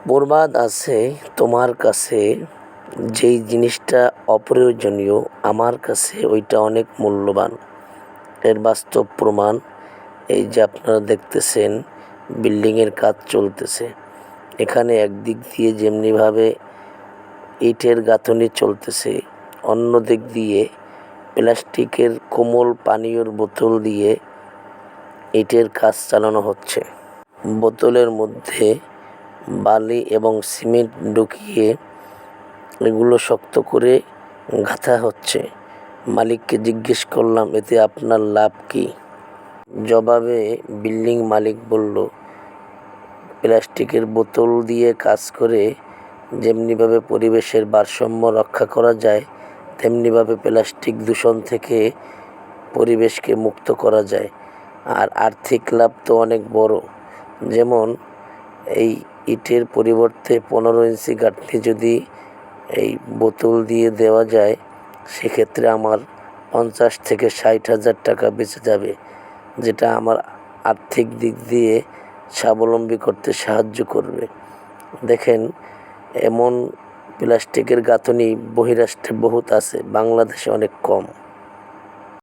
বরবাদ আছে তোমার কাছে যেই জিনিসটা অপ্রয়োজনীয়, আমার কাছে ওইটা অনেক মূল্যবান। এর বাস্তব প্রমাণ এই যে আপনারা দেখতেছেন বিল্ডিংয়ের কাজ চলতেছে। এখানে একদিক দিয়ে যেমনিভাবে ইটের গাঁথুনি চলতেছে, অন্য দিক দিয়ে প্লাস্টিকের কোমল পানীয়র বোতল দিয়ে ইটের কাজ চালানো হচ্ছে। বোতলের মধ্যে বালি এবং সিমেন্ট ঢুকিয়ে এগুলো শক্ত করে গাঁথা হচ্ছে। মালিককে জিজ্ঞেস করলাম, এতে আপনার লাভ কি? জবাবে বিল্ডিং মালিক বলল, প্লাস্টিকের বোতল দিয়ে কাজ করে যেমনিভাবে পরিবেশের ভারসাম্য রক্ষা করা যায়, তেমনিভাবে প্লাস্টিক দূষণ থেকে পরিবেশকে মুক্ত করা যায়। আর আর্থিক লাভ তো অনেক বড়। যেমন এই ইটের পরিবর্তে 15 ইঞ্চি গাঁথনি যদি এই বোতল দিয়ে দেওয়া যায়, সেক্ষেত্রে আমার 50 থেকে 60,000 টাকা বেঁচে যাবে, যেটা আমার আর্থিক দিক দিয়ে স্বাবলম্বী করতে সাহায্য করবে। দেখেন, এমন প্লাস্টিকের গাঁথনি বহিরাষ্ট্রে বহুত আছে, বাংলাদেশে অনেক কম।